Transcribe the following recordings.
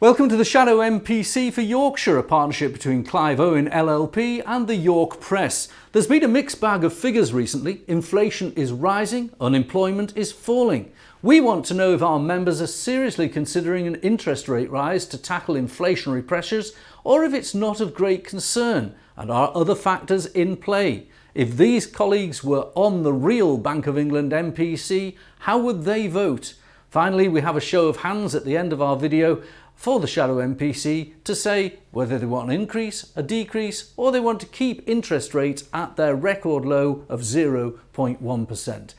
Welcome to the Shadow MPC for Yorkshire, a partnership between Clive Owen LLP and the York Press. There's been a mixed bag of figures recently. Inflation is rising, unemployment is falling. We want to know if our members are seriously considering an interest rate rise to tackle inflationary pressures, or if it's not of great concern and are other factors in play. If these colleagues were on the real Bank of England MPC, how would they vote? Finally, we have a show of hands at the end of our video for the Shadow MPC to say whether they want an increase, a decrease, or they want to keep interest rates at their record low of 0.1%.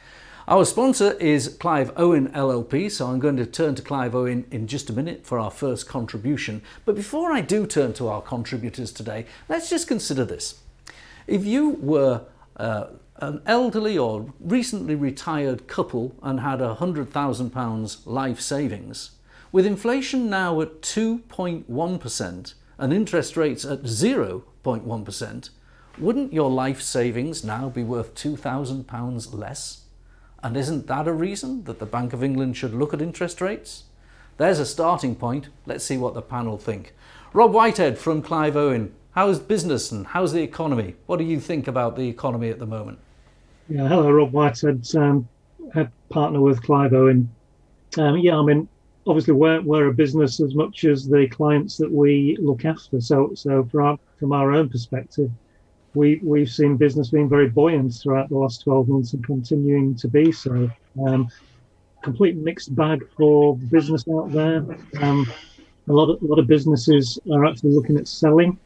Our sponsor is Clive Owen LLP, so I'm going to turn to Clive Owen in just a minute for our first contribution. But before I do turn to our contributors today, let's just consider this. If you were an elderly or recently retired couple and had £100,000 life savings, with inflation now at 2.1% and interest rates at 0.1%, wouldn't your life savings now be worth £2,000 less? And isn't that a reason that the Bank of England should look at interest rates? There's a starting point. Let's see what the panel think. Rob Whitehead from Clive Owen. How's business and how's the economy? What do you think about the economy at the moment? Yeah, hello, Rob Whitehead, head partner with Clive Owen. Obviously we're a business as much as the clients that we look after. So from our own perspective, we've seen business being very buoyant throughout the last 12 months and continuing to be so. Complete mixed bag for business out there. A lot of businesses are actually looking at selling,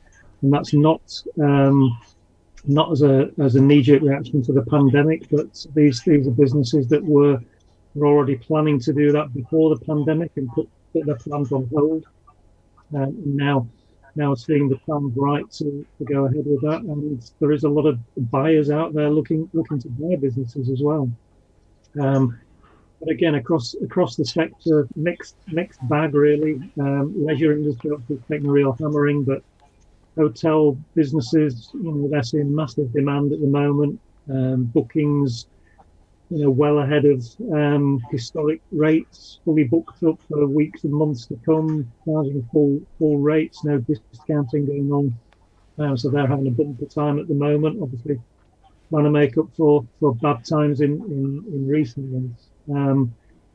and that's not as a knee-jerk reaction to the pandemic, but these are businesses that were already planning to do that before the pandemic and put their plans on hold. Now seeing the plans right to go ahead with that, and there is a lot of buyers out there looking to buy businesses as well. But again, across the sector, mixed bag really. Leisure industry obviously taking a real hammering, but hotel businesses, they're seeing massive demand at the moment. Bookings, well ahead of historic rates, fully booked up for weeks and months to come, charging full rates, no discounting going on. So they're having a bumper time at the moment, obviously trying to make up for bad times in recent months.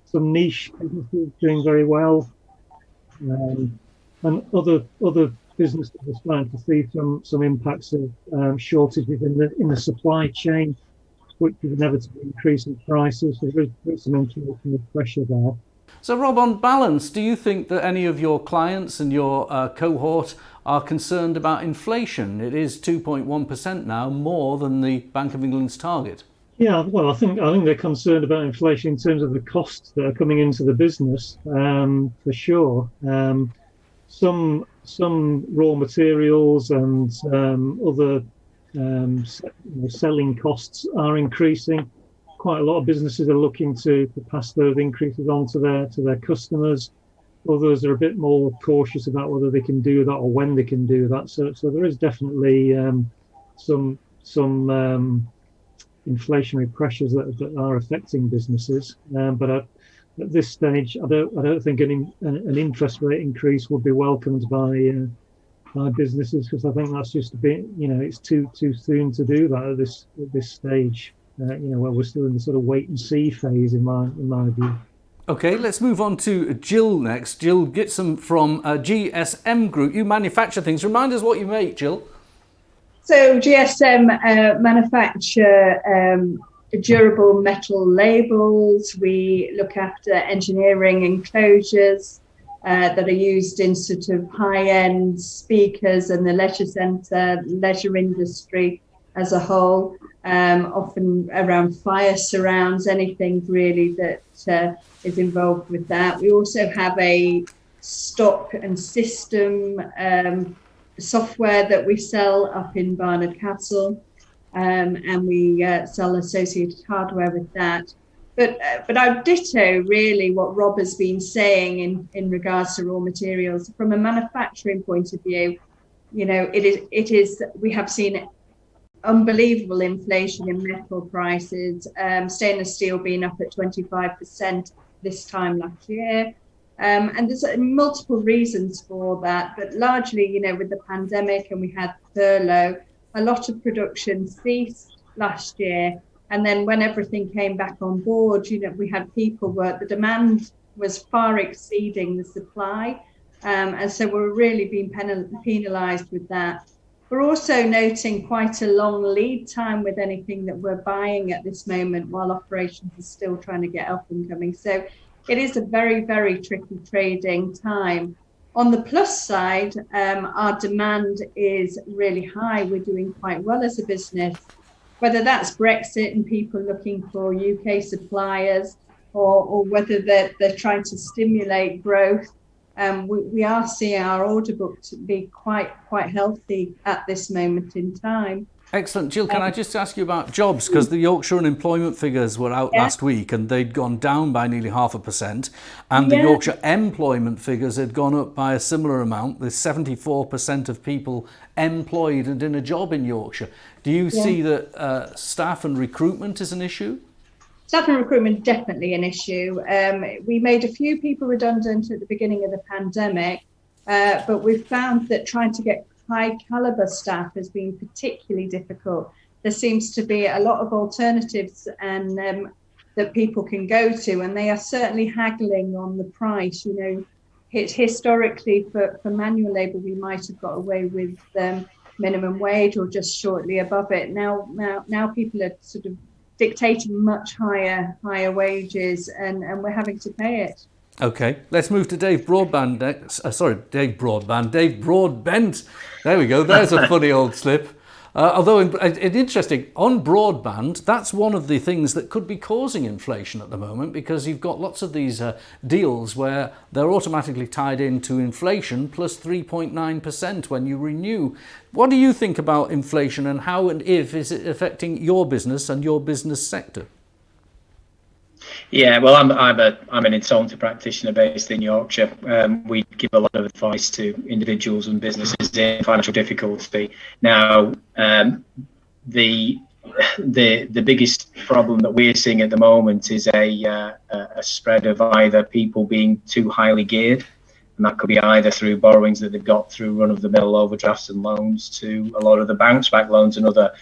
Some niche businesses doing very well, and other businesses are starting to see some impacts of shortages in the supply chain, which is inevitably increasing prices. So there's some inflationary pressure there. So Rob, on balance, do you think that any of your clients and your cohort are concerned about inflation? It is 2.1% now, more than the Bank of England's target. Yeah, well, I think they're concerned about inflation in terms of the costs that are coming into the business, for sure. Some raw materials and other selling costs are increasing. Quite a lot of businesses are looking to pass those increases on to their customers. Others are a bit more cautious about whether they can do that or when they can do that. So there is definitely some inflationary pressures that are affecting businesses. But at this stage, I don't think an interest rate increase would be welcomed by businesses, because I think that's just a bit, it's too soon to do that at this stage. Where we're still in the sort of wait and see phase, in my view. Okay, let's move on to Jill next. Jill Gitson from GSM Group. You manufacture things. Remind us what you make, Jill. So GSM manufacture durable metal labels. We look after engineering enclosures that are used in sort of high-end speakers and the leisure industry as a whole, often around fire surrounds, anything really that is involved with that. We also have a stock and system software that we sell up in Barnard Castle, and we sell associated hardware with that. But I ditto really what Rob has been saying in regards to raw materials. From a manufacturing point of view, it is we have seen unbelievable inflation in metal prices, stainless steel being up at 25% this time last year. And there's multiple reasons for that, but largely, with the pandemic and we had furlough, a lot of production ceased last year. And then when everything came back on board, we had people where the demand was far exceeding the supply. And so we're really being penalised with that. We're also noting quite a long lead time with anything that we're buying at this moment while operations are still trying to get up and coming. So it is a very, very tricky trading time. On the plus side, our demand is really high. We're doing quite well as a business, whether that's Brexit and people looking for UK suppliers or whether they're trying to stimulate growth. We are seeing our order book to be quite healthy at this moment in time. Excellent. Jill, can I just ask you about jobs? Because the Yorkshire unemployment figures were out last week and they'd gone down by nearly 0.5%. And the Yorkshire employment figures had gone up by a similar amount. There's 74% of people employed and in a job in Yorkshire. Do you see that staff and recruitment is an issue? Staff and recruitment definitely an issue. We made a few people redundant at the beginning of the pandemic, but we've found that trying to get high caliber staff has been particularly difficult. There seems to be a lot of alternatives and that people can go to, and they are certainly haggling on the price. Historically for manual labour, we might have got away with minimum wage or just shortly above it. Now people are sort of dictating much higher wages, and we're having to pay it. Okay, let's move to Dave Broadbent. Dave Broadbent. There we go. There's a funny old slip. Although it's interesting, on broadband, that's one of the things that could be causing inflation at the moment, because you've got lots of these deals where they're automatically tied into inflation plus 3.9% when you renew. What do you think about inflation, and how and if is it affecting your business and your business sector? Yeah, well, I'm an insolvency practitioner based in Yorkshire. We give a lot of advice to individuals and businesses in financial difficulty. Now, the biggest problem that we're seeing at the moment is a spread of either people being too highly geared, and that could be either through borrowings that they've got through run-of-the-mill overdrafts and loans, to a lot of the bounce-back loans and other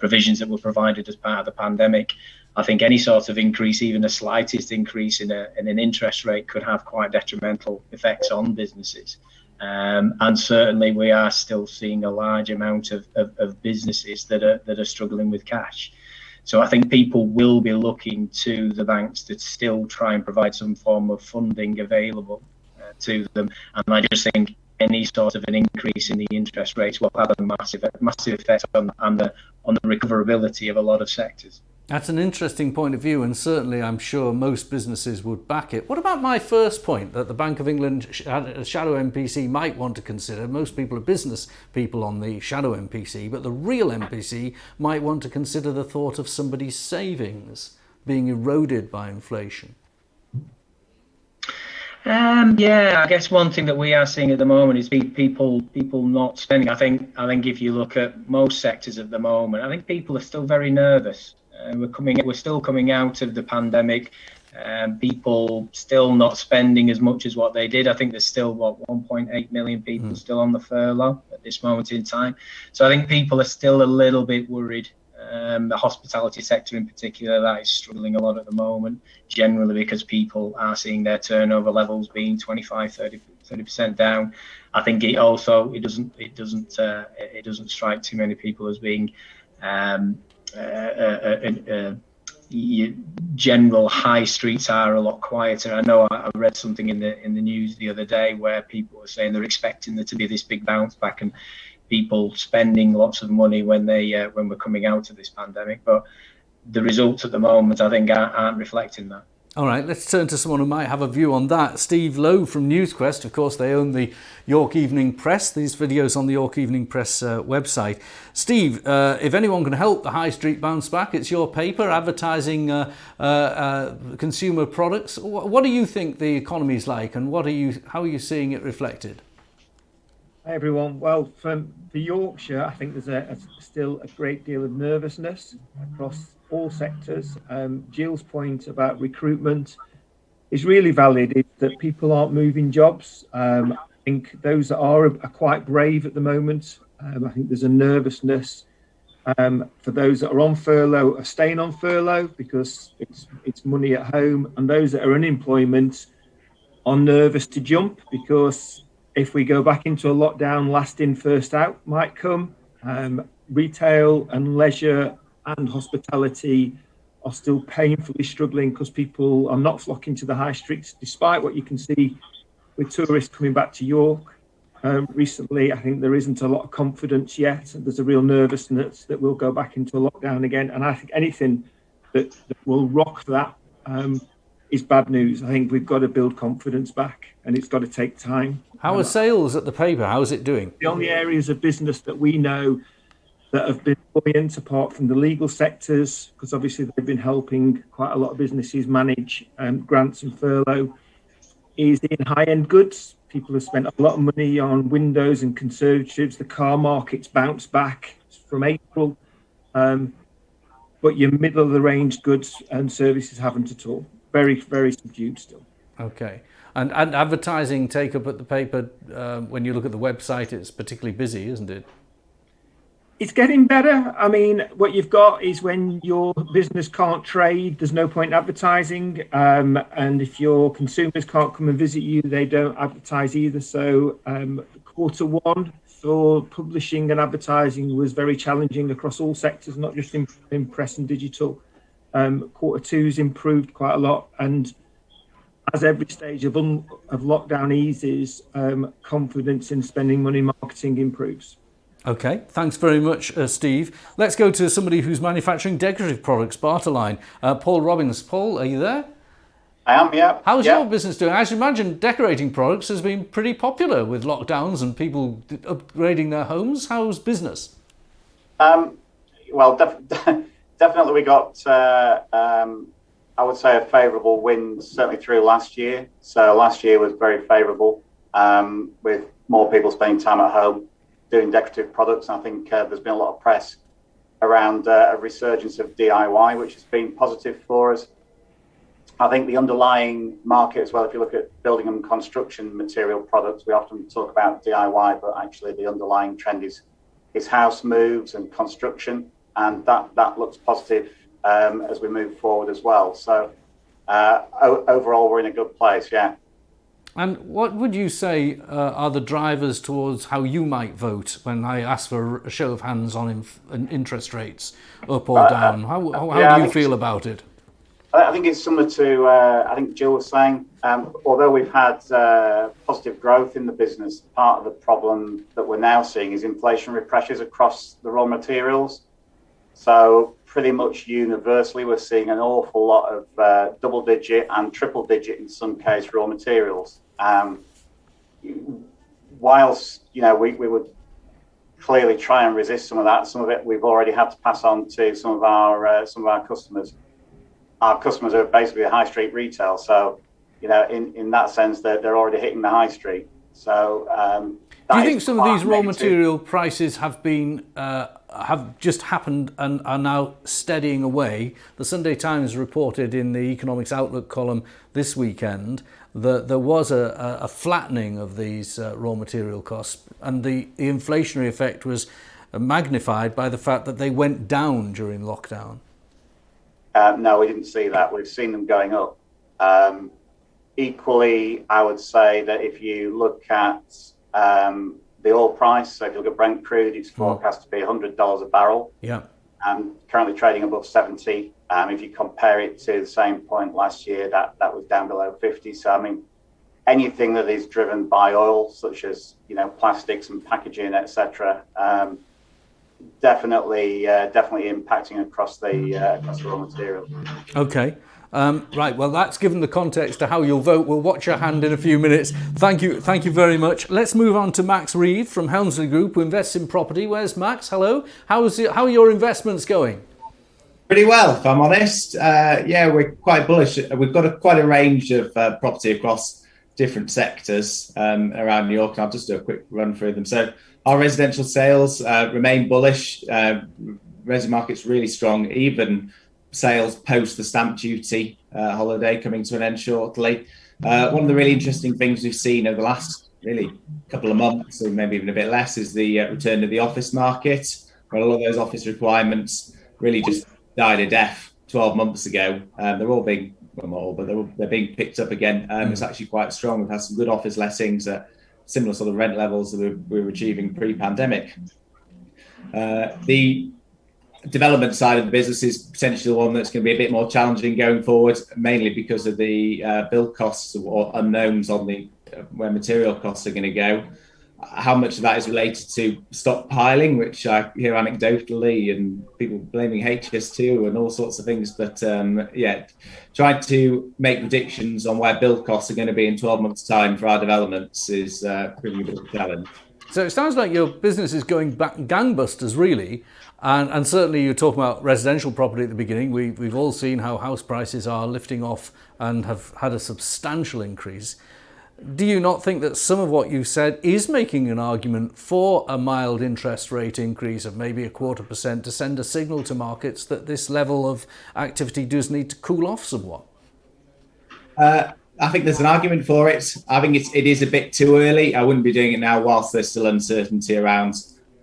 provisions that were provided as part of the pandemic. I think any sort of increase, even the slightest increase in an interest rate, could have quite detrimental effects on businesses. And certainly we are still seeing a large amount of businesses that are struggling with cash. So I think people will be looking to the banks to still try and provide some form of funding available to them. And I just think any sort of an increase in the interest rates will have a massive effect on the recoverability of a lot of sectors. That's an interesting point of view, and certainly I'm sure most businesses would back it. What about my first point, that the Bank of England shadow MPC might want to consider? Most people are business people on the shadow MPC, but the real MPC might want to consider the thought of somebody's savings being eroded by inflation. Yeah, I guess one thing that we are seeing at the moment is people not spending. I think if you look at most sectors at the moment, I think people are still very nervous. We're still coming out of the pandemic. People still not spending as much as what they did. I think there's still 1.8 million people still on the furlough at this moment in time. So I think people are still a little bit worried. The hospitality sector in particular, that is struggling a lot at the moment, generally because people are seeing their turnover levels being 25-30% down. I think it doesn't strike too many people as being general high streets are a lot quieter. I know I read something in the news the other day where people were saying they're expecting there to be this big bounce back and people spending lots of money when we're coming out of this pandemic. But the results at the moment, I think, aren't reflecting that. All right, let's turn to someone who might have a view on that. Steve Lowe from NewsQuest. Of course, they own the York Evening Press. These videos on the York Evening Press website. Steve, if anyone can help the high street bounce back, it's your paper advertising consumer products. What do you think the economy is like, and how are you seeing it reflected? Hi everyone. Well, for Yorkshire, I think there's still a great deal of nervousness across all sectors. Jill's point about recruitment, is really valid is that people aren't moving jobs. I think those that are quite brave at the moment. I think there's a nervousness for those that are on furlough are staying on furlough because it's money at home, and those that are unemployment are nervous to jump because if we go back into a lockdown, last in, first out might come. Retail and leisure and hospitality are still painfully struggling because people are not flocking to the high streets, despite what you can see with tourists coming back to York. Recently, I think there isn't a lot of confidence yet, and there's a real nervousness that we'll go back into a lockdown again. And I think anything that will rock that is bad news. I think we've got to build confidence back, and it's got to take time. How are sales at the paper? How's it doing? The only areas of business that we know that have been buoyant, apart from the legal sectors, because obviously they've been helping quite a lot of businesses manage grants and furlough, is in high-end goods. People have spent a lot of money on windows and conservatives. The car market's bounced back from April, but your middle-of-the-range goods and services haven't at all. Very, very subdued still. Okay. And advertising take-up at the paper, when you look at the website, it's particularly busy, isn't it? It's getting better. I mean, what you've got is when your business can't trade, there's no point in advertising. And if your consumers can't come and visit you, they don't advertise either. So Q1 for publishing and advertising was very challenging across all sectors, not just in press and digital. Q2's improved quite a lot. And as every stage of lockdown eases, confidence in spending money marketing improves. Okay, thanks very much, Steve. Let's go to somebody who's manufacturing decorative products, Bartaline. Paul Robbins. Paul, are you there? I am, yeah. How's your business doing? I should imagine decorating products has been pretty popular with lockdowns and people upgrading their homes. How's business? Well, definitely we got, I would say, a favourable wind, certainly through last year. So last year was very favourable, with more people spending time at home doing decorative products. I think there's been a lot of press around a resurgence of DIY, which has been positive for us. I think the underlying market as well, if you look at building and construction material products, we often talk about DIY, but actually the underlying trend is house moves and construction, and that looks positive as we move forward as well. So overall, we're in a good place, yeah. And what would you say are the drivers towards how you might vote when I ask for a show of hands on interest rates, up or down? How do you feel about it? I think it's similar to, I think Jill was saying, although we've had positive growth in the business, part of the problem that we're now seeing is inflationary pressures across the raw materials. So pretty much universally, we're seeing an awful lot of double-digit and triple-digit, in some cases, raw materials. Whilst, we would clearly try and resist some of it we've already had to pass on to some of our customers. Our customers are basically a high street retail, so in that sense they're already hitting the high street. So do you think some of these raw material prices have been have just happened and are now steadying away? The Sunday Times reported in the Economics Outlook column this weekend that there was a flattening of these raw material costs, and the inflationary effect was magnified by the fact that they went down during lockdown. No, we didn't see that. We've seen them going up. Equally, I would say that if you look at the oil price, so if you look at Brent crude, it's forecast to be $100 a barrel. Yeah. Currently trading above 70. If you compare it to the same point last year, that was down below 50. So, I mean, anything that is driven by oil, such as, plastics and packaging, etc., definitely impacting across the raw material. Okay. Right, well, that's given the context to how you'll vote. We'll watch your hand in a few minutes. Thank you very much. Let's move on to Max Reeve from Helmsley Group, who invests in property. Where's Max? Hello. How are your investments going? Pretty well, if I'm honest. We're quite bullish. We've got quite a range of property across different sectors around New York. I'll just do a quick run through them. So our residential sales remain bullish. Resi market's really strong, even sales post the stamp duty holiday coming to an end shortly. One of the really interesting things we've seen over the last really couple of months, or maybe even a bit less, is the return to the office market, where a lot of those office requirements really just died a death 12 months ago. They're all being, well, not all, but they're being picked up again. It's actually quite strong. We've had some good office lettings at similar sort of rent levels that we were achieving pre-pandemic. The development side of the business is potentially the one that's going to be a bit more challenging going forward, mainly because of the build costs or unknowns on the where material costs are going to go. How much of that is related to stockpiling, which I hear anecdotally, and people blaming HS2 and all sorts of things. But trying to make predictions on where build costs are going to be in 12 months' time for our developments is pretty big challenge. So it sounds like your business is going back gangbusters, really. And certainly you're talking about residential property at the beginning. We've all seen how house prices are lifting off and have had a substantial increase. Do you not think that some of what you've said is making an argument for a mild interest rate increase of maybe 0.25% to send a signal to markets that this level of activity does need to cool off somewhat? I think there's an argument for it. I think it is a bit too early. I wouldn't be doing it now whilst there's still uncertainty around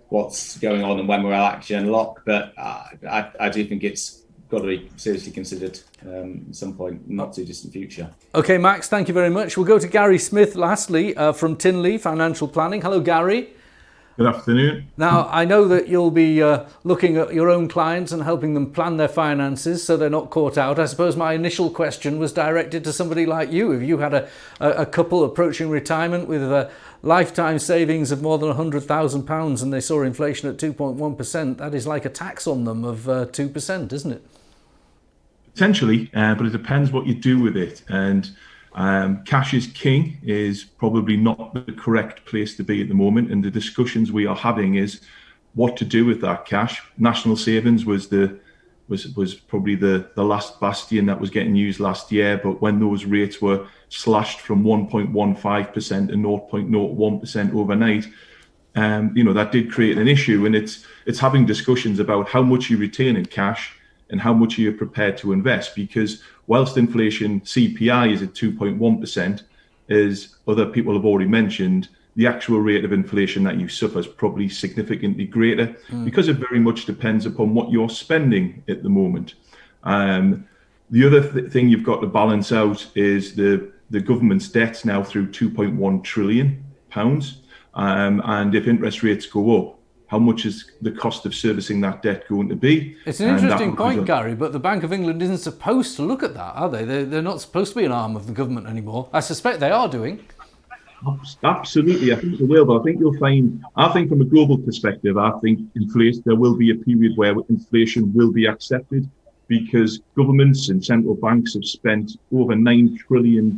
what's going on and when we'll actually unlock. But I do think it's got to be seriously considered at some point, not too distant future. Okay, Max, thank you very much. We'll go to Gary Smith lastly from Tinley Financial Planning. Hello, Gary. Good afternoon. Now, I know that you'll be looking at your own clients and helping them plan their finances so they're not caught out. I suppose my initial question was directed to somebody like you. If you had a couple approaching retirement with a lifetime savings of more than £100,000 and they saw inflation at 2.1%, that is like a tax on them of 2%, isn't it? Potentially, but it depends what you do with it. And cash is king is probably not the correct place to be at the moment. And the discussions we are having is what to do with that cash. National savings was probably the last bastion that was getting used last year. But when those rates were slashed from 1.15% to 0.01% overnight, that did create an issue. And it's having discussions about how much you retain in cash and how much are you prepared to invest? Because whilst inflation CPI is at 2.1%, as other people have already mentioned, the actual rate of inflation that you suffer is probably significantly greater because it very much depends upon what you're spending at the moment. The other thing you've got to balance out is the government's debt's now through £2.1 trillion. And if interest rates go up, how much is the cost of servicing that debt going to be? It's an interesting point, Gary, but the Bank of England isn't supposed to look at that, are they? They're not supposed to be an arm of the government anymore. I suspect they are doing. Absolutely, I think they will, but I think you'll find, from a global perspective, I think there will be a period where inflation will be accepted because governments and central banks have spent over $9 trillion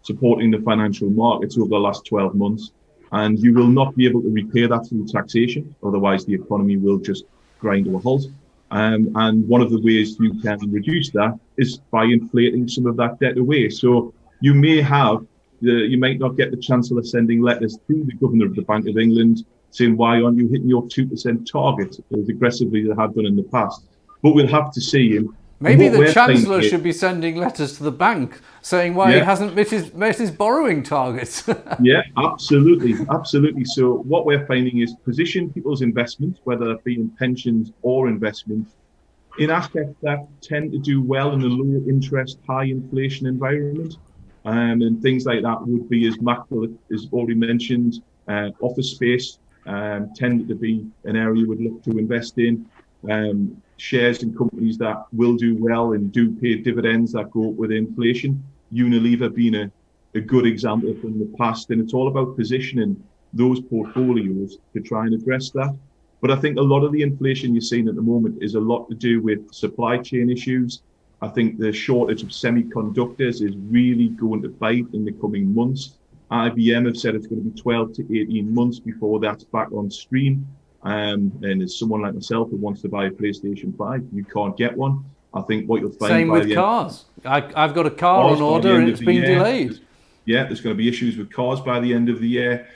supporting the financial markets over the last 12 months. And you will not be able to repay that through taxation. Otherwise, the economy will just grind to a halt. And one of the ways you can reduce that is by inflating some of that debt away. So you might not get the Chancellor sending letters to the Governor of the Bank of England saying, why aren't you hitting your 2% target as aggressively as they have done in the past? But we'll have to see him. Maybe the Chancellor should be sending letters to the bank saying why he hasn't met his borrowing targets. Yeah, absolutely. So what we're finding is position people's investments, whether it be in pensions or investments, in assets that tend to do well in a low interest, high inflation environment. And things like that would be, as Matt has already mentioned, office space tended to be an area we'd look to invest in. Shares in companies that will do well and do pay dividends that go up with inflation. Unilever being a good example from the past. And it's all about positioning those portfolios to try and address that. But I think a lot of the inflation you're seeing at the moment is a lot to do with supply chain issues. I think the shortage of semiconductors is really going to bite in the coming months. IBM have said it's going to be 12 to 18 months before that's back on stream. And as someone like myself who wants to buy a PlayStation 5, you can't get one. I think what you'll find same with cars. I've got a car on order and it's been delayed. Yeah, there's going to be issues with cars by the end of the year.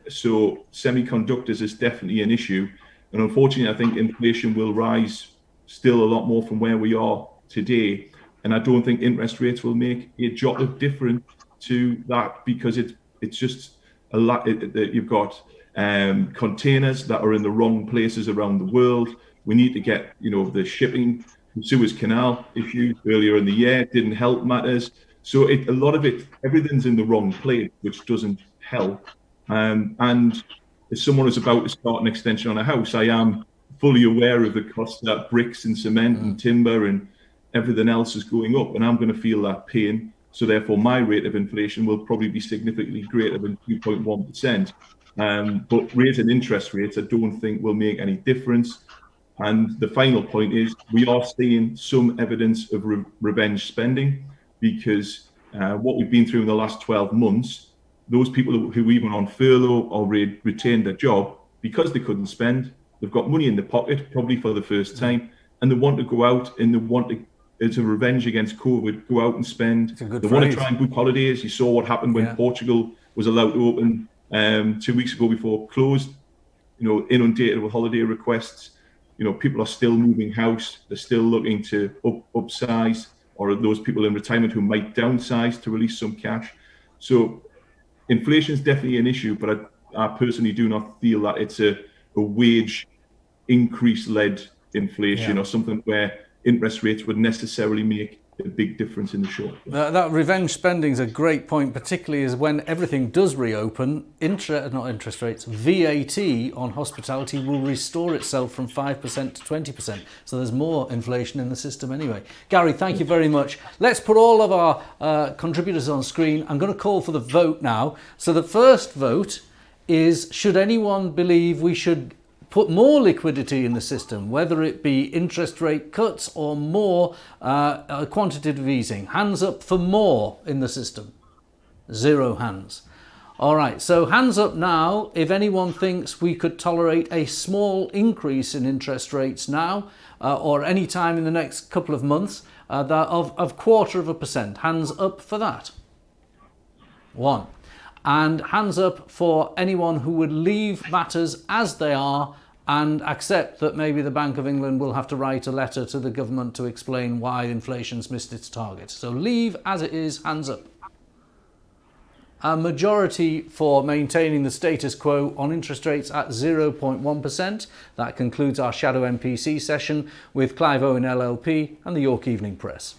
So semiconductors is definitely an issue. And unfortunately, I think inflation will rise still a lot more from where we are today. and I don't think interest rates will make a jot of difference to that, because it's just a lot. You've got containers that are in the wrong places around the world. We need to get, the shipping, the Suez Canal issue earlier in the year didn't help matters. So a lot of it, everything's in the wrong place, which doesn't help. And as someone who's about to start an extension on a house, I am fully aware of the cost that bricks and cement and timber and everything else is going up, and I'm going to feel that pain. So therefore, my rate of inflation will probably be significantly greater than 2.1%. But raising interest rates, I don't think will make any difference. And the final point is, we are seeing some evidence of revenge spending, because what we've been through in the last 12 months, those people who even on furlough or retained their job because they couldn't spend, they've got money in their pocket, probably for the first time, and they want to go out and they want to, as a revenge against COVID, go out and spend. They want to try and book holidays. You saw what happened when Portugal was allowed to open 2 weeks ago before it closed, inundated with holiday requests. People are still moving house. They're still looking to upsize, or those people in retirement who might downsize to release some cash. So inflation is definitely an issue, but I personally do not feel that it's a wage increase-led inflation or something where interest rates would necessarily make a big difference in the short term. That revenge spending is a great point, particularly as when everything does reopen, VAT on hospitality will restore itself from 5% to 20%. So there's more inflation in the system anyway. Gary, thank you very much. Let's put all of our contributors on screen. I'm going to call for the vote now. So the first vote is, should anyone believe we should put more liquidity in the system, whether it be interest rate cuts or more quantitative easing? Hands up for more in the system. 0 hands. All right, so hands up now if anyone thinks we could tolerate a small increase in interest rates now or any time in the next couple of months of 0.25%. Hands up for that. 1. And hands up for anyone who would leave matters as they are and accept that maybe the Bank of England will have to write a letter to the government to explain why inflation's missed its target. So leave as it is, hands up. A majority for maintaining the status quo on interest rates at 0.1%. That concludes our Shadow MPC session with Clive Owen LLP and the York Evening Press.